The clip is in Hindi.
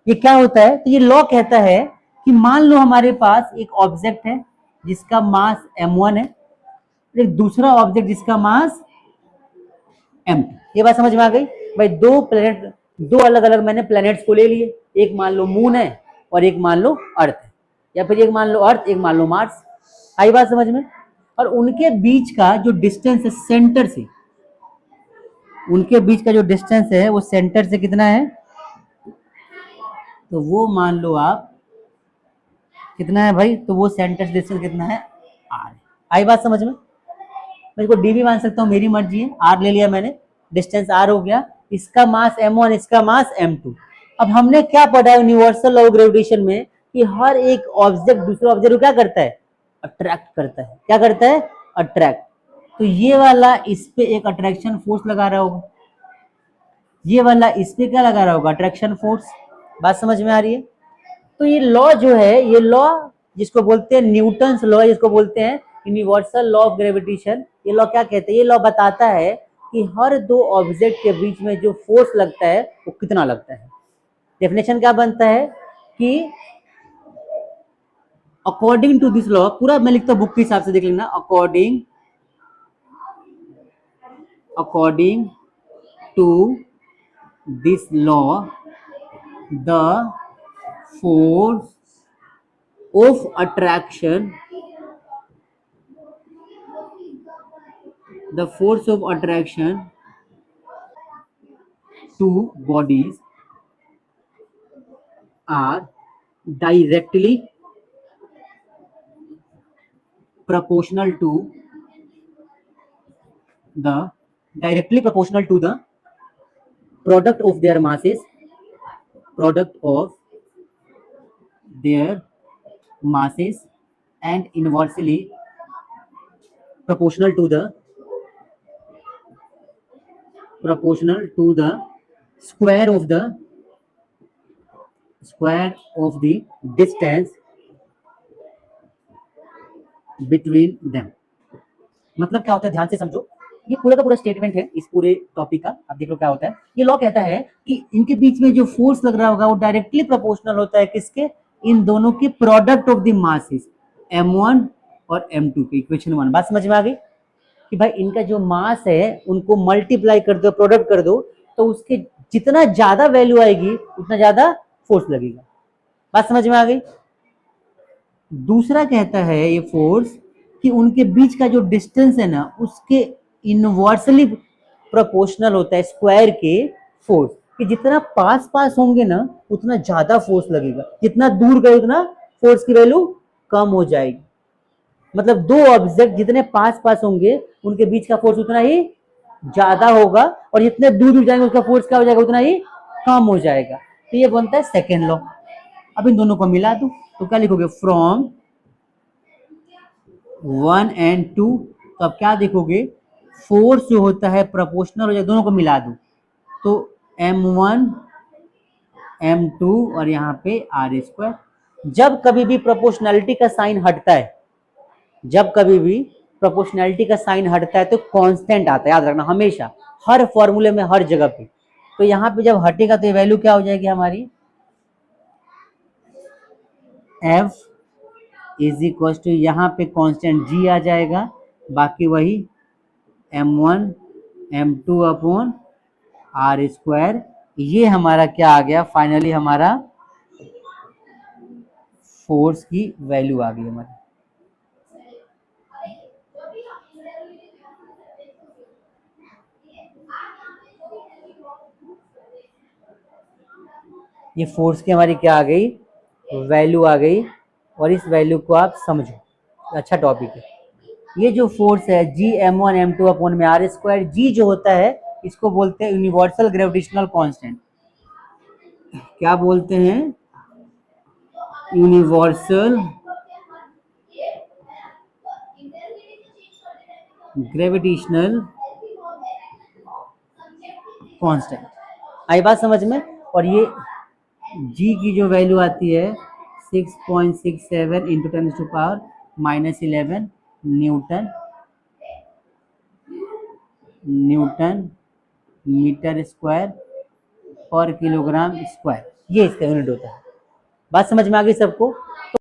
ये क्या होता है, तो ये लॉ कहता है कि मान लो हमारे पास एक ऑब्जेक्ट है जिसका मास m1 है, एक दूसरा ऑब्जेक्ट जिसका मास m2। ये बात समझ में आ गई भाई? दो प्लेनेट, दो अलग अलग मैंने प्लेनेट्स को ले लिए, एक मान लो मून है और एक मान लो अर्थ है, या फिर एक मान लो अर्थ, एक मान लो मार्स। आई बात समझ में? और उनके बीच का जो डिस्टेंस है सेंटर से, उनके बीच का जो डिस्टेंस है वो सेंटर से कितना है, तो वो मान लो आप कितना है भाई, तो वो सेंटर से डिस्टेंस कितना है, r। आई बात समझ में? मैं इसको d भी मान सकता हूँ, मेरी मर्जी है। r ले लिया मैंने, डिस्टेंस r हो गया, इसका मास m1, इसका मास m2। अब हमने क्या पढ़ा है यूनिवर्सल लॉ ऑफ ग्रेविटेशन में कि हर एक ऑब्जेक्ट दूसरे ऑब्जेक्ट को क्या करता है, अट्रैक्ट करता है। क्या करता है, अट्रैक्ट। तो ये वाला इस पे एक अट्रैक्शन फोर्स लगा रहा होगा, ये वाला इस पे क्या लगा रहा होगा, अट्रैक्शन फोर्स। बात समझ में आ रही है? तो ये लॉ जो है, ये लॉ जिसको बोलते हैं न्यूटन्स लॉ, जिसको बोलते हैं यूनिवर्सल लॉ ऑफ ग्रेविटेशन, ये लॉ क्या कहते हैं, ये लॉ बताता है कि हर दो ऑब्जेक्ट के बीच में जो फोर्स लगता है वो कितना लगता है। डेफिनेशन क्या बनता है कि अकॉर्डिंग टू दिस लॉ, पूरा मैं लिखता हूं बुक के हिसाब से, देख लेना, according to this law the force of attraction, the force of attraction to bodies are directly proportional to the product of their masses, product of their masses, and inversely proportional to the square of the distance between them। मतलब क्या होता है, ध्यान से समझो, ये पूरा का पूरा स्टेटमेंट है इस पूरे टॉपिक का। अब देख लो क्या होता है। ये लॉ कहता है कि इनके बीच में जो फोर्स लग रहा होगा वो डायरेक्टली प्रोपोर्शनल होता है किसके, इन दोनों के product of the masses m1 और m2 के, इक्वेशन 1। बात समझ में आ गई कि भाई इनका जो मास है उनको मल्टीप्लाई कर दो, प्रोडक्ट कर दो, तो उसके जितना ज्यादा वैल्यू आएगी उतना ज्यादा फोर्स लगेगा। बात समझ में आ गई? दूसरा कहता है ये फोर्स कि उनके बीच का जो डिस्टेंस है ना उसके इनवर्सली प्रोपोर्शनल होता है स्क्वायर के फोर्स, कि जितना पास पास होंगे ना उतना ज्यादा फोर्स लगेगा, जितना दूर गए उतना फोर्स की वैल्यू कम हो जाएगी। मतलब दो ऑब्जेक्ट जितने पास पास होंगे उनके बीच का फोर्स उतना ही ज्यादा होगा, और जितने दूर दूर जाएंगे उसका फोर्स क्या हो जाएगा, उतना ही कम हो जाएगा। तो ये बनता है सेकेंड लॉ। अब इन दोनों को मिला दो तो क्या लिखोगे, फ्रॉम 1 and 2। तो अब क्या देखोगे, फोर्स जो होता है प्रोपोर्शनल हो जाए, दोनों को मिला दो तो m1 m2 और यहाँ पे r स्क्वायर। जब कभी भी प्रोपोर्शनैलिटी का साइन हटता है, जब कभी भी प्रोपोर्शनैलिटी का साइन हटता है तो कांस्टेंट आता है, याद रखना हमेशा, हर फॉर्मूले में, हर जगह पे। तो यहाँ पे जब हटेगा तो ये वैल्यू क्या हो जाएगी हमारी, f इज इक्वल टू, यहाँ पे कांस्टेंट g आ जाएगा, बाकी वही m1 m2 upon r square. ये हमारा क्या आ गया, फाइनली हमारा फोर्स की वैल्यू आ गई हमारी। ये फोर्स की हमारी क्या आ गई, वैल्यू आ गई। और इस वैल्यू को आप समझो, अच्छा टॉपिक है। ये जो फोर्स है जी m1 m2 अपॉन में r स्क्वायर, जी जो होता है इसको बोलते हैं यूनिवर्सल ग्रेविटेशनल कांस्टेंट। क्या बोलते हैं, यूनिवर्सल ग्रेविटेशनल कांस्टेंट। आई बात समझ में? और ये जी की जो वैल्यू आती है 6.67 इंटू 10⁻⁻11 न्यूटन मीटर स्क्वायर पर किलोग्राम स्क्वायर। ये इसका यूनिट होता है। बात समझ में आ गई सबको?